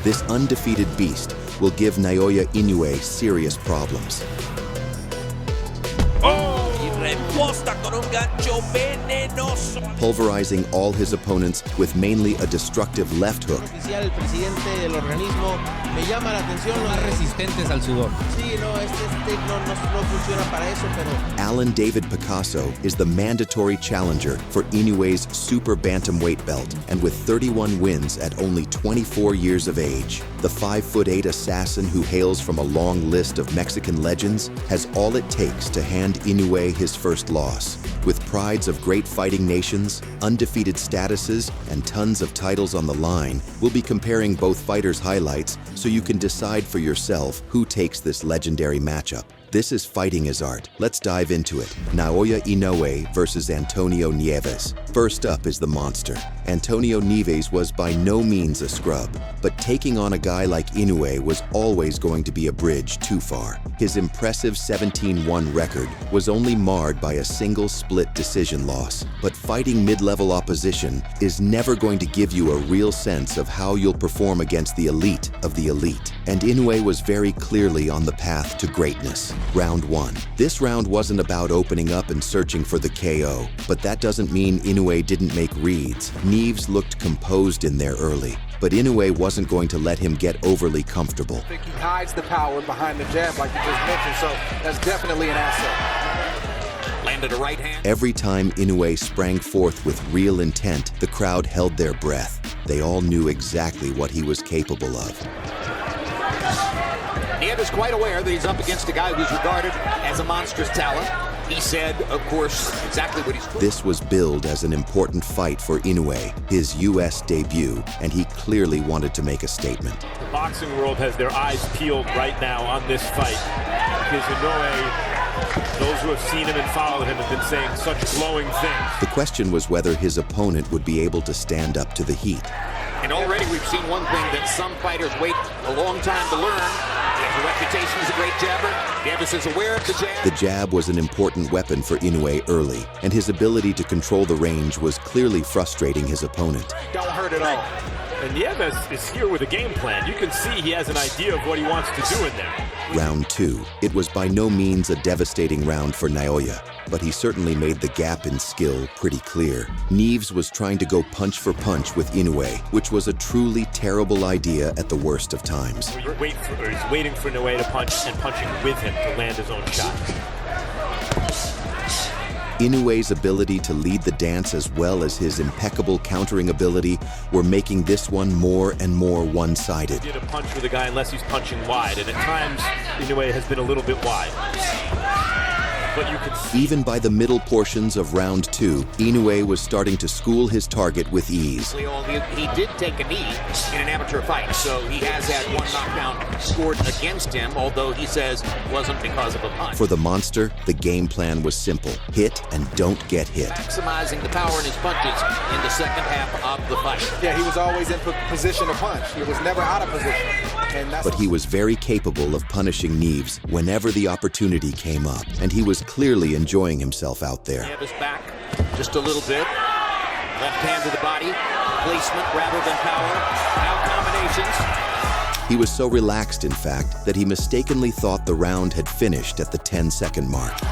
This undefeated beast will give Naoya Inoue serious problems. Reposta con un gancho venenoso. Pulverizing all his opponents with mainly a destructive left hook. El presidente del organismo me llama la atención. Más resistentes al sudor. Sí, no, no funciona para eso, pero. Alan David Picasso is the mandatory challenger for Inoue's super bantamweight belt, and with 31 wins at only 24 years of age, the 5'8" assassin who hails from a long list of Mexican legends has all it takes to hand Inoue his first loss. With prides of great fighting nations, undefeated statuses, and tons of titles on the line, we'll be comparing both fighters' highlights so you can decide for yourself who takes this legendary matchup. This is Fighting as Art. Let's dive into it. Naoya Inoue versus Antonio Neves. First up is the monster. Antonio Neves was by no means a scrub, but taking on a guy like Inoue was always going to be a bridge too far. His impressive 17-1 record was only marred by a single split decision loss, but fighting mid-level opposition is never going to give you a real sense of how you'll perform against the elite of the elite. And Inoue was very clearly on the path to greatness. Round 1. This round wasn't about opening up and searching for the KO, but that doesn't mean Inoue didn't make reads. Neves looked composed in there early, but Inoue wasn't going to let him get overly comfortable. I think he hides the power behind the jab like you just mentioned, so that's definitely an asset. Landed a right hand. Every time Inoue sprang forth with real intent, the crowd held their breath. They all knew exactly what he was capable of. Neves is quite aware that he's up against a guy who's regarded as a monstrous talent. He said, of course, exactly what he's... This was billed as an important fight for Inoue, his U.S. debut, and he clearly wanted to make a statement. The boxing world has their eyes peeled right now on this fight, because Inoue, those who have seen him and followed him have been saying such glowing things. The question was whether his opponent would be able to stand up to the heat. And already we've seen one thing that some fighters wait a long time to learn. He has a reputation as a great jabber. Neves is aware of the jab. The jab was an important weapon for Inoue early, and his ability to control the range was clearly frustrating his opponent. Don't hurt at all. And Neves is here with a game plan. You can see he has an idea of what he wants to do in there. Round 2. It was by no means a devastating round for Naoya, but he certainly made the gap in skill pretty clear. Neves was trying to go punch for punch with Inoue, which was a truly terrible idea at the worst of times. He's waiting for Inoue to punch and punching with him to land his own shot. Inoue's ability to lead the dance as well as his impeccable countering ability were making this one more and more one-sided. He did a punch with a guy unless he's punching wide, and at times Inoue has been a little bit wide. But you can see... Even by the middle portions of round 2, Inoue was starting to school his target with ease. He did take a knee in an amateur fight, so he has had one knockdown scored against him, although he says it wasn't because of a punch. For the monster, the game plan was simple. Hit and don't get hit. Maximizing the power in his punches in the second half of the fight. Yeah, he was always in position to punch. He was never out of position. But he was very capable of punishing Neves whenever the opportunity came up, and he was clearly enjoying himself out there. Neves back just a little bit. Left hand to the body. Placement rather than power. Now combinations. He was so relaxed, in fact, that he mistakenly thought the round had finished at the 10-second mark. 10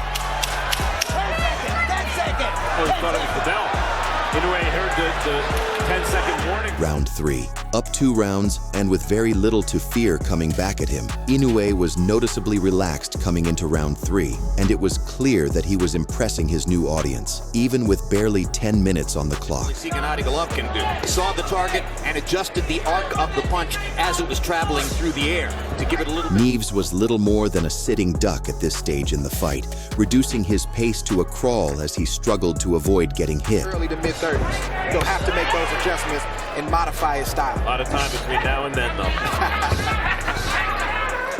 seconds! Oh, he thought it was the bell. Inoue heard the 10-second warning. Round 3. Up 2 rounds, and with very little to fear coming back at him, Inoue was noticeably relaxed coming into round 3, and it was clear that he was impressing his new audience, even with barely 10 minutes on the clock. Golovkin do. Saw the target and adjusted the arc of the punch as it was traveling through the air to give it a little bit. Neves was little more than a sitting duck at this stage in the fight, reducing his pace to a crawl as he struggled to avoid getting hit. Early to mid-30s. He'll have to make those adjustments and modify his style. A lot of time between now and then, though.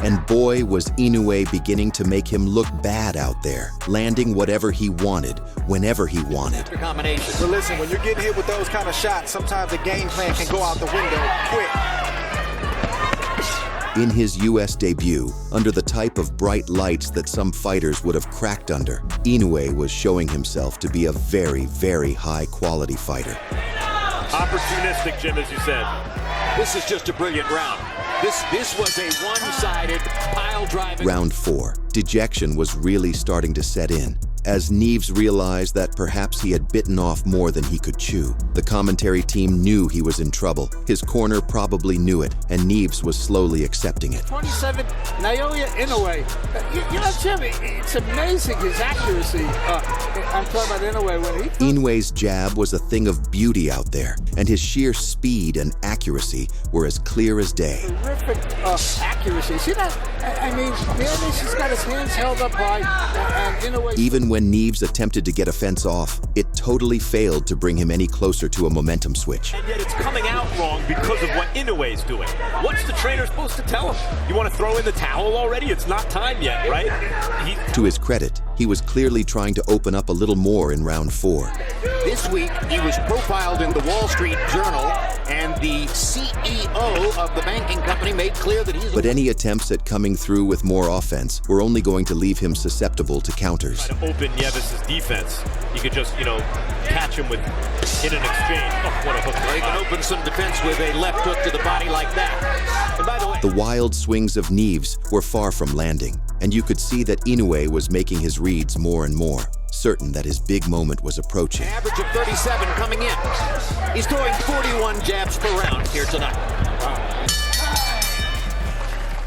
And boy, was Inoue beginning to make him look bad out there, landing whatever he wanted, whenever he wanted. But listen, when you're getting hit with those kind of shots, sometimes the game plan can go out the window quick. In his U.S. debut, under the type of bright lights that some fighters would have cracked under, Inoue was showing himself to be a very, very high-quality fighter. Opportunistic, Jim, as you said. This is just a brilliant round. This was a one-sided pile driving. Round 4. Dejection was really starting to set in, as Neves realized that perhaps he had bitten off more than he could chew. The commentary team knew he was in trouble. His corner probably knew it, and Neves was slowly accepting it. 27, Naoya Inoue. You know, Jimmy, it's amazing his accuracy. I'm talking about Inoue when he... Inoue's jab was a thing of beauty out there, and his sheer speed and accuracy were as clear as day. Terrific accuracy. See that? I mean, Neves has got his hands held up high, and Inoue... Even when Neves attempted to get a fence off, it totally failed to bring him any closer to a momentum switch. And yet it's coming out wrong because of what Inoue's doing. What's the trainer supposed to tell him? You want to throw in the towel already? It's not time yet, right? To his credit, he was clearly trying to open up a little more in round 4. This week, he was profiled in the Wall Street Journal, and the CEO of the banking company made clear that he's... But any attempts at coming through with more offense were only going to leave him susceptible to counters. Try to open Neves' defense. You could just, catch him in an exchange. Oh, what a hook. Well, he can open some defense with a left hook to the body like that. And by the way... The wild swings of Neves were far from landing, and you could see that Inoue was making his reads more and more, certain that his big moment was approaching. An average of 37 coming in. He's throwing 41 jabs per round here tonight. Wow.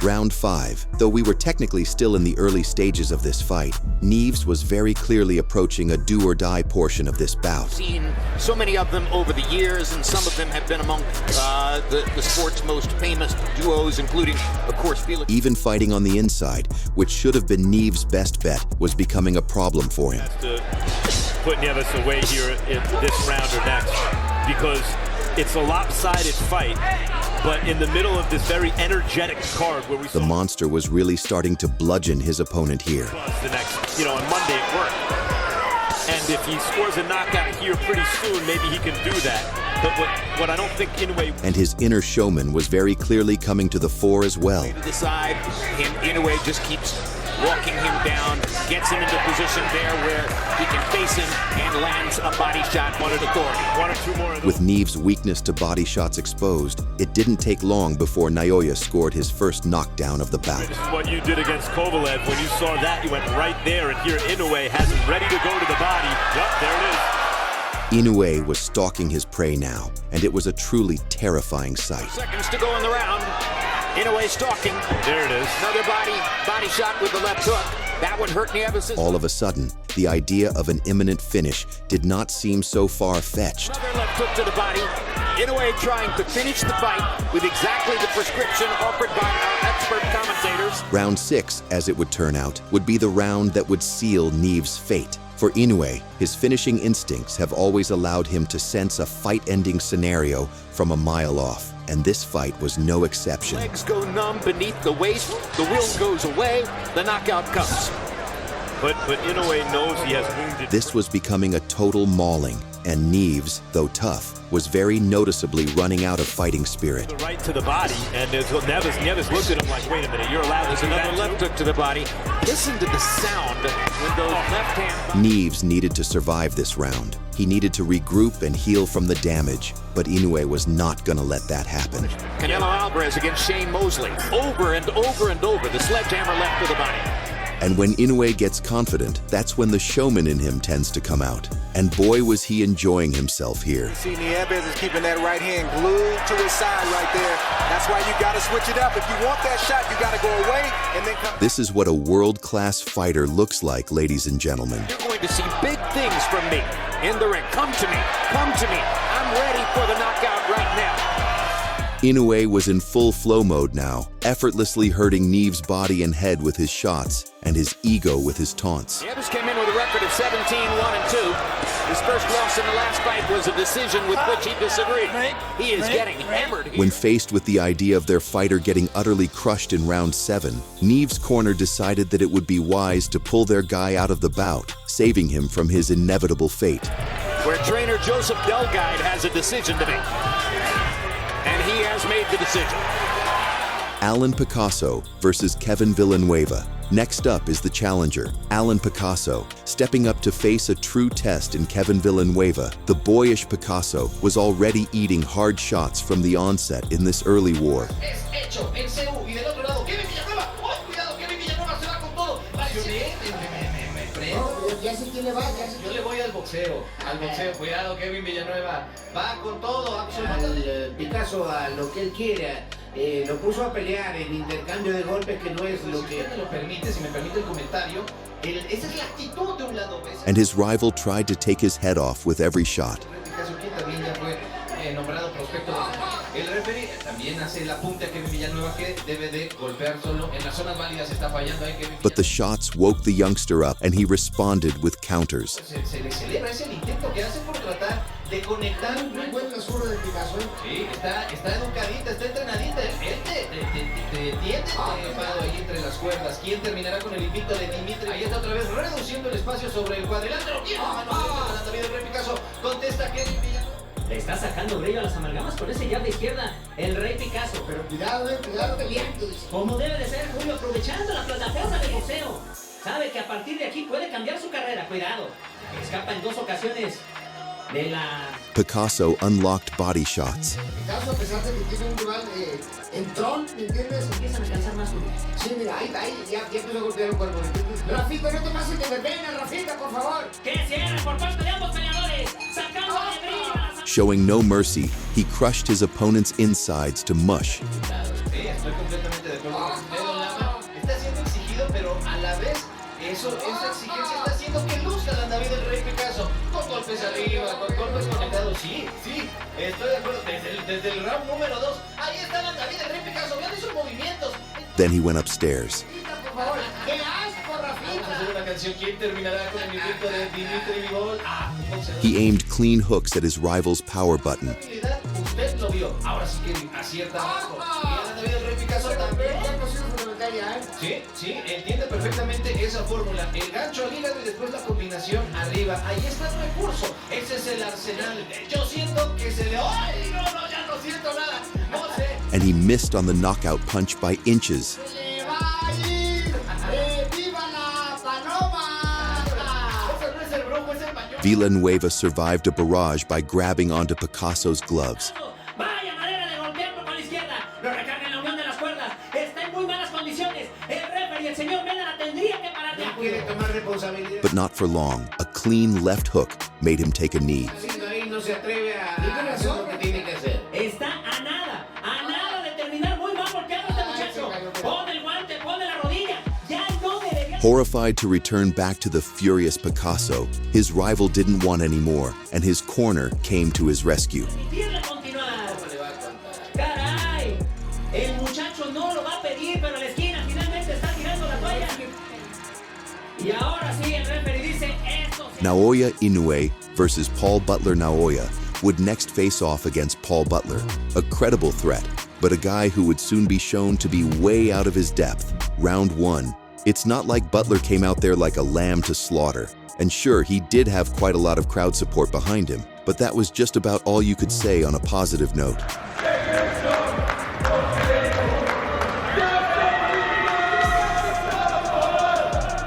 Round 5. Though we were technically still in the early stages of this fight, Neves was very clearly approaching a do-or-die portion of this bout. Seen so many of them over the years, and some of them have been among the sport's most famous duos, including, of course, Felix. Even fighting on the inside, which should have been Neves' best bet, was becoming a problem for him. Has to put Neves away here in this round or next, because it's a lopsided fight. But in the middle of this very energetic card where we saw... The monster was really starting to bludgeon his opponent here. The next, on Monday at work. And if he scores a knockout here pretty soon, maybe he can do that. But what I don't think Inoue... And his inner showman was very clearly coming to the fore as well. To the side, and Inoue just keeps walking him down, gets him into position there where he can face him and lands a body shot on an authority. One or two more of those. With Neves' weakness to body shots exposed, it didn't take long before Naoya scored his first knockdown of the bout. This is what you did against Kovalev. When you saw that, you went right there, and here Inoue has him ready to go to the body. Yep, there it is. Inoue was stalking his prey now, and it was a truly terrifying sight. Seconds to go in the round. Inoue stalking. There it is. Another body shot with the left hook. That one hurt Neves. All of a sudden, the idea of an imminent finish did not seem so far-fetched. Another left hook to the body. Inoue trying to finish the fight with exactly the prescription offered by our expert commentators. Round 6, as it would turn out, would be the round that would seal Neves' fate. For Inoue, his finishing instincts have always allowed him to sense a fight-ending scenario from a mile off, and this fight was no exception. Legs go numb beneath the waist, the will goes away, the knockout comes. But Inoue knows he has wounded. This was becoming a total mauling, and Neves, though tough, was very noticeably running out of fighting spirit. The right to the body, and Neves looked at him like, wait a minute, you're allowed to do that. Another left hook to the body. Listen to the sound when those left hand... Neves needed to survive this round. He needed to regroup and heal from the damage, but Inoue was not going to let that happen. Canelo Alvarez against Shane Mosley. Over and over and over, the sledgehammer left to the body. And when Inoue gets confident, that's when the showman in him tends to come out. And boy, was he enjoying himself here. See, Neves is keeping that right hand glued to his side right there. That's why you got to switch it up. If you want that shot, you got to go away and then come. This is what a world-class fighter looks like, ladies and gentlemen. You're going to see big things from me in the ring. Come to me. Come to me. I'm ready for the knockout right now. Inoue was in full flow mode now, effortlessly hurting Neves' body and head with his shots, and his ego with his taunts. Neves came in with a record of 17-1-2. His first loss in the last fight was a decision with which he disagreed. He is getting hammered here. When faced with the idea of their fighter getting utterly crushed in round 7, Neves' corner decided that it would be wise to pull their guy out of the bout, saving him from his inevitable fate. Where trainer Joseph Delguide has a decision to make. And he has made the decision. Picasso versus Kevin Villanuva. Next up is the challenger, Alan Picasso, stepping up to face a true test in Kevin Villanuva. The boyish Picasso was already eating hard shots from the onset in this early war. Ya sé quién le va, yo le voy al boxeo, cuidado, Kevin Villanueva, va con todo, absolutamente. Al Picasso, a lo que él quiera, lo puso a pelear en intercambio de golpes que no es lo que... Si me permite el comentario, esa es la actitud de un lado. And his rival tried to take his head off with every shot. Picasso, quien también ya fue nombrado prospecto. El referee también hace el apunte a Kevin Villanueva que debe de golpear solo en las zonas válidas, está fallando ahí Kevin Villanueva. But the shots woke the youngster up and he responded with counters. Se le celebra ese intento que hace por tratar de conectar. Muy buen transcurso de Picasso. Sí, está educadita, está entrenadita. Él te tiende parado ahí entre las cuerdas. ¿Quién terminará con el invicto de Dimitri? Ahí está otra vez reduciendo el espacio sobre el cuadrilátero. Bien, David el Picasso contesta Kevin Villanueva. Le está sacando brillo a las amalgamas con ese jab de izquierda, el rey Picasso. Pero cuidado peleando. Como debe de ser, Julio, aprovechando la plataforma del boxeo. Sabe que a partir de aquí puede cambiar su carrera, cuidado. Escapa en 2 ocasiones de la... Picasso unlocked body shots. Picasso, a pesar de que tiene un rival entrón, ¿me entiendes? Empiezan a cansar más, Julio. Sí, mira, ahí, ya empezó a golpear un cuerpo, ¿me entiendes? Rafita, no te pases de verbena, Rafita, por favor. ¡Que cierre por parte de ambos peleadores! ¡Sacando de brillo a las... Showing no mercy, he crushed his opponent's insides to mush. Sí, estoy completamente de acuerdo. Está siendo exigido, pero a la vez esa exigencia está haciendo que luzca a David el Rey Picasso. Con golpes arriba, con golpes conectados. Sí, estoy de acuerdo. Desde el round número 2, ahí está David el Rey Picasso. Vean esos movimientos. Then he went upstairs. Por favor, ¡qué asco, Rafita! Vamos a hacer una canción. ¿Quién terminará con el invicto de Dimitri Bivol? He aimed clean hooks at his rival's power button. Usted lo vio. Ahora sí que acierta abajo. Y David el Rey Picasso también. Sí, entiende perfectamente esa fórmula. El gancho al hígado y después la combinación arriba. Ahí está el recurso. Ese es el arsenal. Yo siento que se le... ¡Ay, no, ya no siento nada! No sé. And he missed on the knockout punch by inches. ¡Se va a ir! ¡Viva la paloma! Ese no es el brujo, es el pañuelo. Villanuva survived a barrage by grabbing onto Picasso's gloves. Vaya manera de golpearlo con la izquierda. Lo recarga en la unión de las cuerdas. Está en muy malas condiciones. El referee, el señor Nebana, tendría que parar ya. Quiere tomar responsabilidad. But not for long. A clean left hook made him take a knee. Ahí no se atreve a hacer lo que tiene que hacer. Está a nada de terminar muy mal golpeado este muchacho. Pone el guante, pone la rodilla. Ya no debería... Horrified to return back to the furious Picasso, his rival didn't want any more, and his corner came to his rescue. Caray, el muchacho no lo va a pedir, pero la esquina finalmente está tirando la toalla. Y ahora sí, el referee dice eso. Naoya Inoue versus Paul Butler Naoya would next face off against Paul Butler, a credible threat, but a guy who would soon be shown to be way out of his depth. Round 1. It's not like Butler came out there like a lamb to slaughter. And sure, he did have quite a lot of crowd support behind him, but that was just about all you could say on a positive note.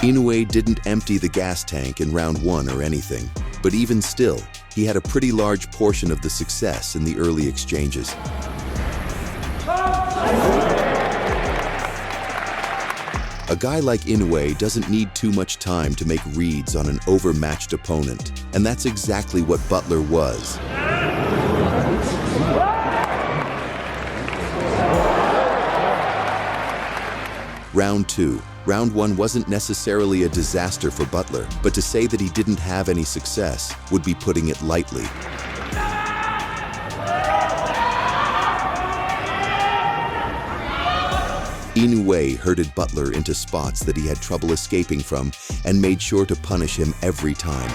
Inoue didn't empty the gas tank in round 1 or anything, but even still, he had a pretty large portion of the success in the early exchanges. A guy like Inoue doesn't need too much time to make reads on an overmatched opponent, and that's exactly what Butler was. Round 2. Round 1 wasn't necessarily a disaster for Butler, but to say that he didn't have any success would be putting it lightly. Inoue herded Butler into spots that he had trouble escaping from and made sure to punish him every time.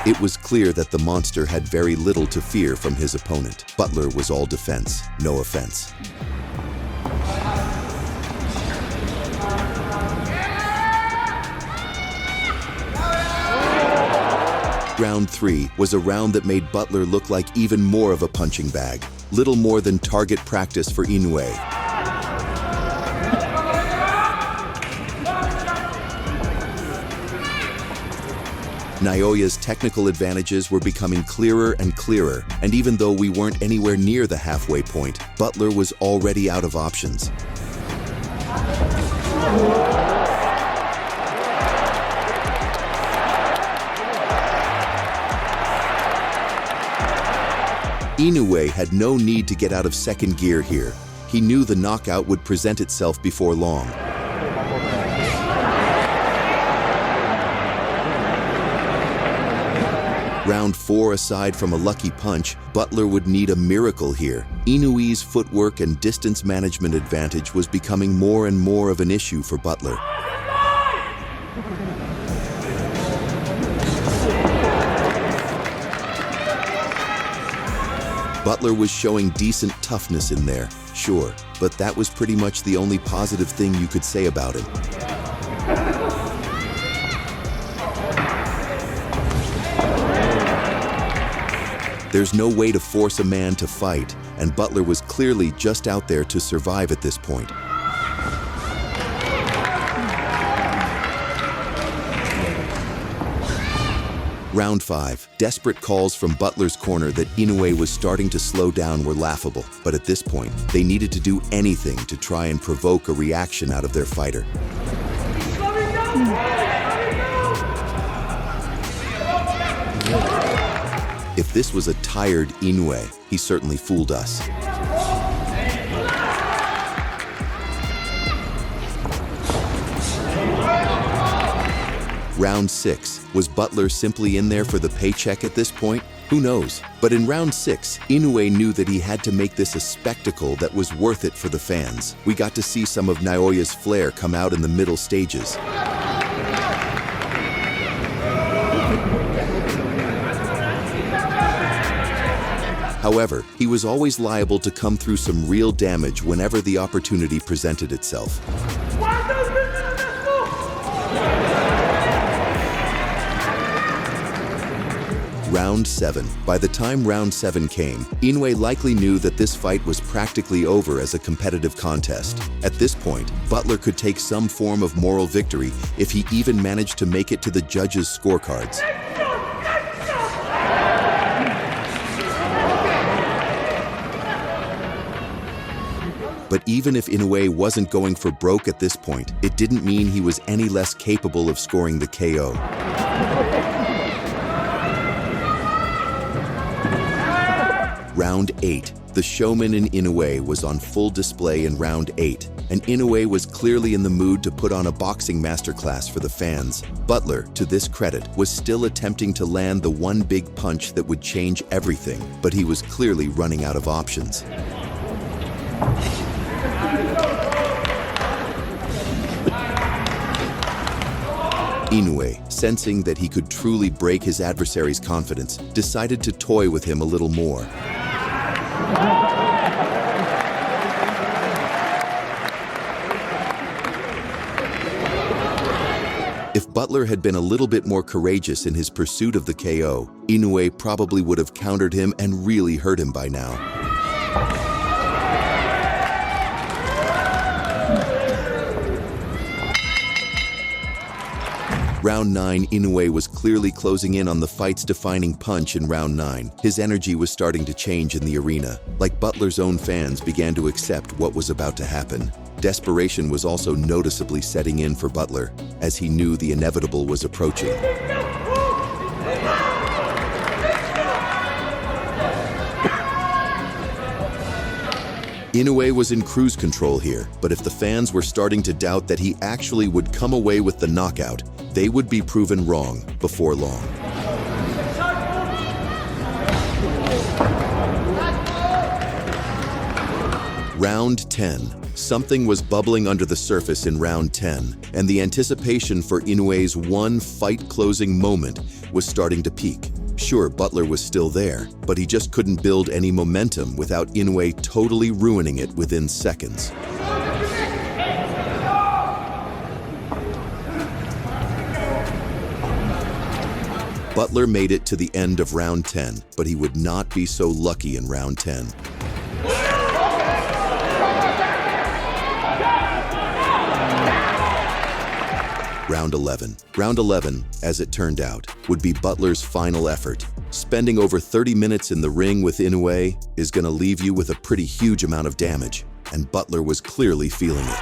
It was clear that the monster had very little to fear from his opponent. Butler was all defense, no offense. Round 3 was a round that made Butler look like even more of a punching bag. Little more than target practice for Inoue. Naoya's technical advantages were becoming clearer and clearer, and even though we weren't anywhere near the halfway point, Butler was already out of options. Inoue had no need to get out of second gear here. He knew the knockout would present itself before long. Round 4, aside from a lucky punch, Butler would need a miracle here. Inoue's footwork and distance management advantage was becoming more and more of an issue for Butler. Butler was showing decent toughness in there, sure, but that was pretty much the only positive thing you could say about him. There's no way to force a man to fight, and Butler was clearly just out there to survive at this point. Round 5. Desperate calls from Butler's corner that Inoue was starting to slow down were laughable, but at this point, they needed to do anything to try and provoke a reaction out of their fighter. If this was a tired Inoue, he certainly fooled us. Round 6. Was Butler simply in there for the paycheck at this point? Who knows? But in round 6, Inoue knew that he had to make this a spectacle that was worth it for the fans. We got to see some of Naoya's flair come out in the middle stages. However, he was always liable to come through some real damage whenever the opportunity presented itself. Round 7. By the time round 7 came, Inoue likely knew that this fight was practically over as a competitive contest. At this point, Butler could take some form of moral victory if he even managed to make it to the judges' scorecards. But even if Inoue wasn't going for broke at this point, it didn't mean he was any less capable of scoring the KO. Round 8. The showman in Inoue was on full display in round 8, and Inoue was clearly in the mood to put on a boxing masterclass for the fans. Butler, to this credit, was still attempting to land the one big punch that would change everything, but he was clearly running out of options. Inoue, sensing that he could truly break his adversary's confidence, decided to toy with him a little more. If Butler had been a little bit more courageous in his pursuit of the KO, Inoue probably would have countered him and really hurt him by now. Round 9, Inoue was clearly closing in on the fight's defining punch in round 9. His energy was starting to change in the arena. Like Butler's own fans began to accept what was about to happen. Desperation was also noticeably setting in for Butler, as he knew the inevitable was approaching. Inoue was in cruise control here, but if the fans were starting to doubt that he actually would come away with the knockout, they would be proven wrong before long. Round 10. Something was bubbling under the surface in round 10, and the anticipation for Inoue's one fight-closing moment was starting to peak. Sure, Butler was still there, but he just couldn't build any momentum without Inoue totally ruining it within seconds. Butler made it to the end of round 10, but he would not be so lucky in round 10. Round 11. Round 11, as it turned out, would be Butler's final effort. Spending over 30 minutes in the ring with Inoue is going to leave you with a pretty huge amount of damage, and Butler was clearly feeling it.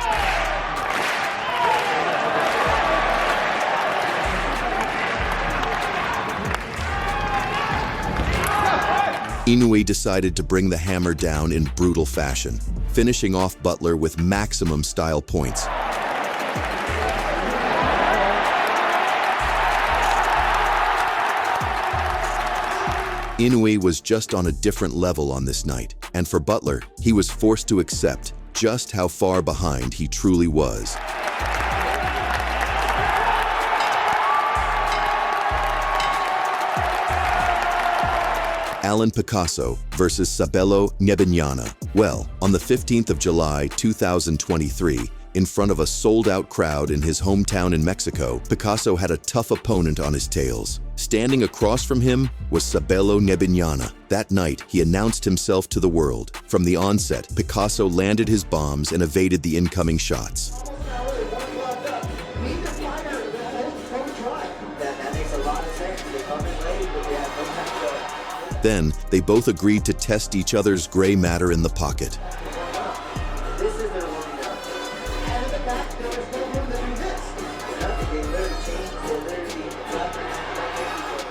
Inoue decided to bring the hammer down in brutal fashion, finishing off Butler with maximum style points. Inoue was just on a different level on this night, and for Butler, he was forced to accept just how far behind he truly was. Alan Picasso versus Sabelo Nebana. Well, on the 15th of July, 2023, in front of a sold-out crowd in his hometown in Mexico, Picasso had a tough opponent on his tails. Standing across from him was Sabelo Nebana. That night, he announced himself to the world. From the onset, Picasso landed his bombs and evaded the incoming shots. Then, they both agreed to test each other's gray matter in the pocket.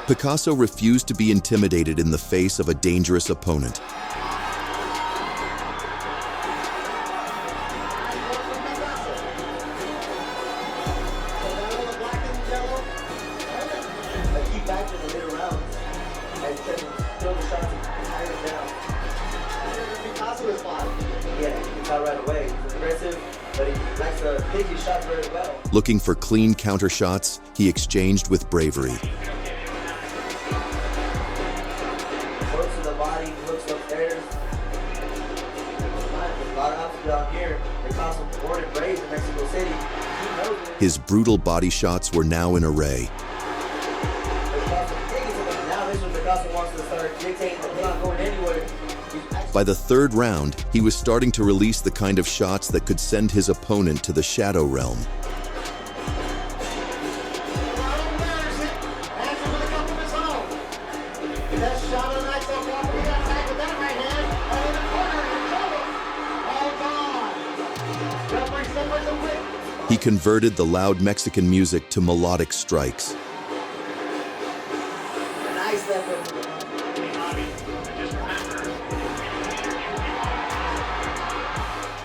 Picasso refused to be intimidated in the face of a dangerous opponent. Looking for clean counter shots, he exchanged with bravery. His brutal body shots were now in array. By the third round, he was starting to release the kind of shots that could send his opponent to the shadow realm. He converted the loud Mexican music to melodic strikes.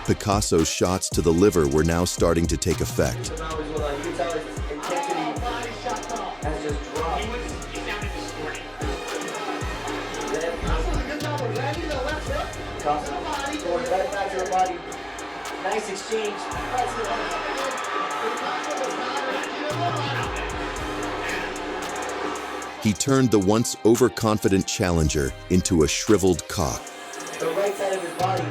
Picasso's shots to the liver were now starting to take effect. Nice exchange. He turned the once overconfident challenger into a shriveled cock. The right side of his body.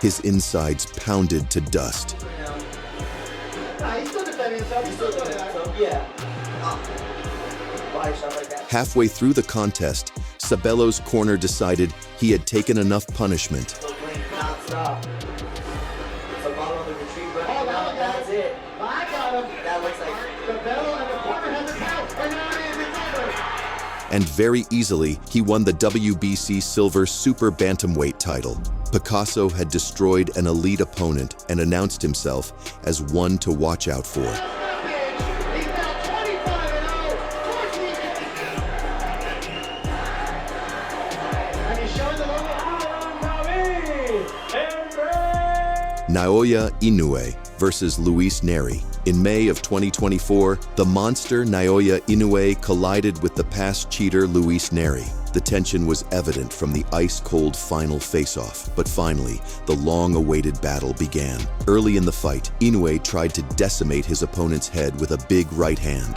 His insides pounded to dust. He's still defending himself. He's still doing that. Yeah. Body shot like that. Halfway through the contest, Sabelo's corner decided he had taken enough punishment. Non-stop. Sabelo on the retreat, but now that's it. I got him. That looks like Sabelo and the corner has a count. And now it is over. And very easily, he won the WBC Silver Super Bantamweight title. Picasso had destroyed an elite opponent and announced himself as one to watch out for. Naoya Inoue versus Luis Nery. In May of 2024, the monster Naoya Inoue collided with the past cheater Luis Nery. The tension was evident from the ice-cold final face-off, but finally, the long-awaited battle began. Early in the fight, Inoue tried to decimate his opponent's head with a big right hand.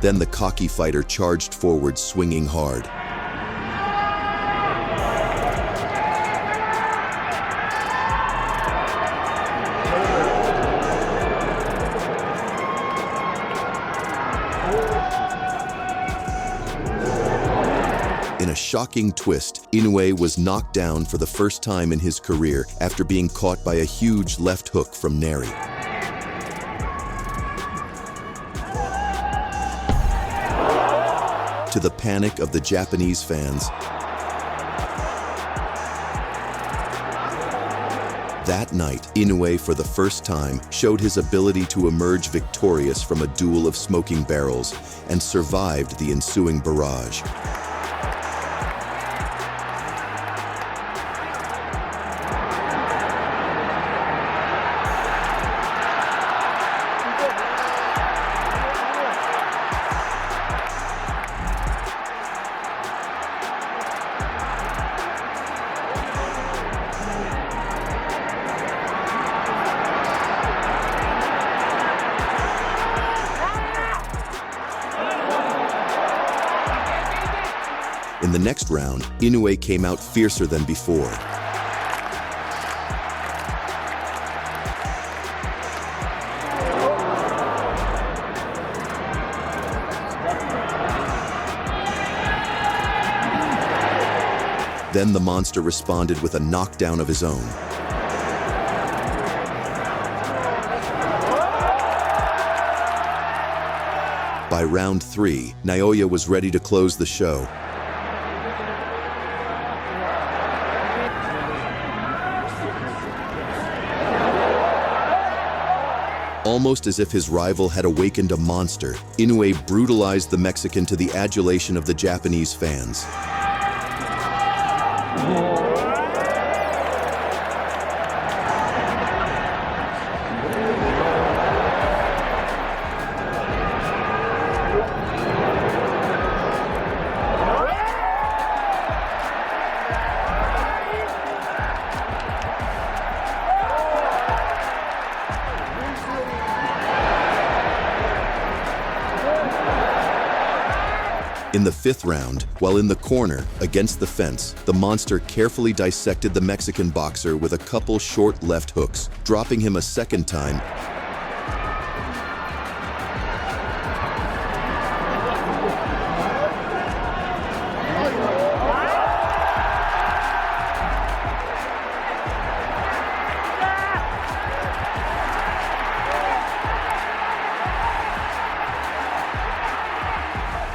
Then the cocky fighter charged forward, swinging hard. a shocking twist, Inoue was knocked down for the first time in his career after being caught by a huge left hook from Nery. To the panic of the Japanese fans, that night, Inoue, for the first time, showed his ability to emerge victorious from a duel of smoking barrels and survived the ensuing barrage. In the next round, Inoue came out fiercer than before. Then the monster responded with a knockdown of his own. By round 3, Naoya was ready to close the show. Almost as if his rival had awakened a monster, Inoue brutalized the Mexican to the adulation of the Japanese fans. In the 5th round, while in the corner, against the fence, the monster carefully dissected the Mexican boxer with a couple short left hooks, dropping him a second time.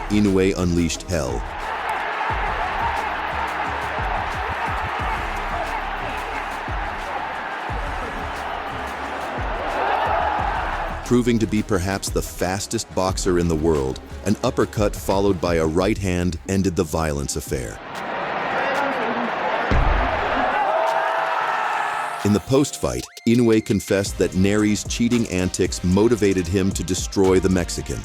Inoue unleashed hell. Proving to be perhaps the fastest boxer in the world, an uppercut followed by a right hand ended the violence affair. In the post-fight, Inoue confessed that Nery's cheating antics motivated him to destroy the Mexican.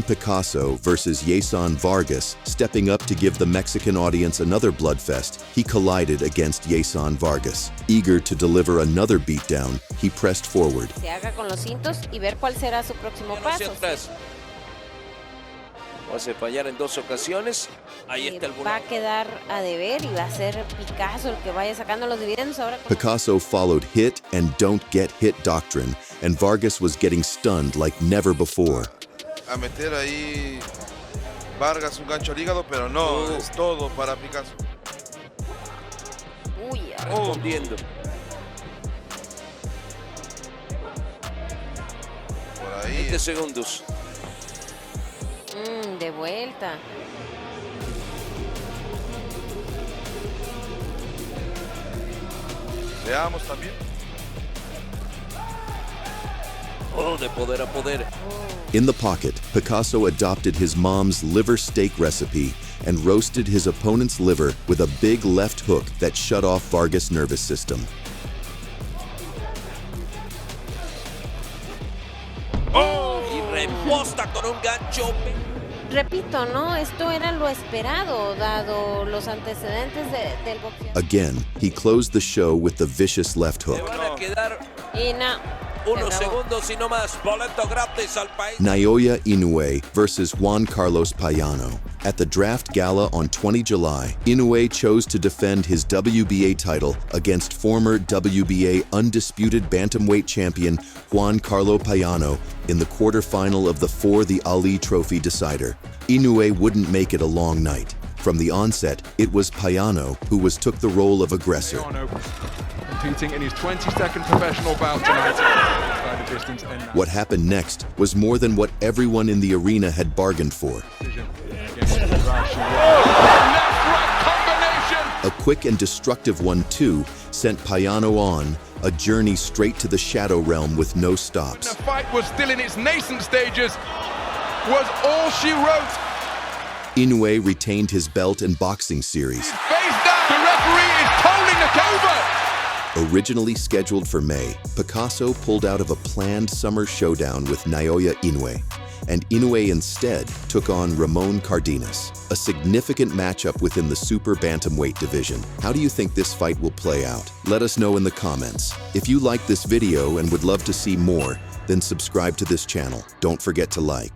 Picasso versus Vargas, stepping up to give the Mexican audience another bloodfest, he collided against Vargas. Eager to deliver another beatdown, he pressed forward. Se haga con los cintos y ver cuál será su próximo paso. Hace fallar en 2 ocasiones. Ahí está el va a quedar a deber y va a ser Picasso el que vaya sacando los dividendos ahora. Picasso followed hit and don't get hit doctrine, and Vargas was getting stunned like never before. A meter ahí Vargas un gancho al hígado, pero no, es todo para Picasso. Uy, respondiendo. Por ahí. 20 segundos. De vuelta. Veamos también. De poder a poder. In the pocket, Picasso adopted his mom's liver steak recipe and roasted his opponent's liver with a big left hook that shut off Vargas' nervous system. Y reposta con un gancho. Repito, ¿no? Esto era lo esperado, dado los antecedentes del boxeo. Again, he closed the show with the vicious left hook. Y no. Unos segundos y no más. Boleto gratis al país. Naoya Inoue versus Juan Carlos Payano. At the draft gala on 20 July, Inoue chose to defend his WBA title against former WBA undisputed bantamweight champion Juan Carlos Payano in the quarterfinal of the For the Ali Trophy decider. Inoue wouldn't make it a long night. From the onset, it was Payano who took the role of aggressor. Competing in his 22nd professional bout tonight. What happened next was more than what everyone in the arena had bargained for. A quick and destructive 1-2 sent Payano on a journey straight to the shadow realm with no stops. The fight was still in its nascent stages, was all she wrote. Inoue retained his belt and boxing series. Face down, the referee is calling it over. Originally scheduled for May, Picasso pulled out of a planned summer showdown with Naoya Inoue, and Inoue instead took on Ramon Cardenas, a significant matchup within the super bantamweight division. How do you think this fight will play out? Let us know in the comments. If you like this video and would love to see more, then subscribe to this channel. Don't forget to like.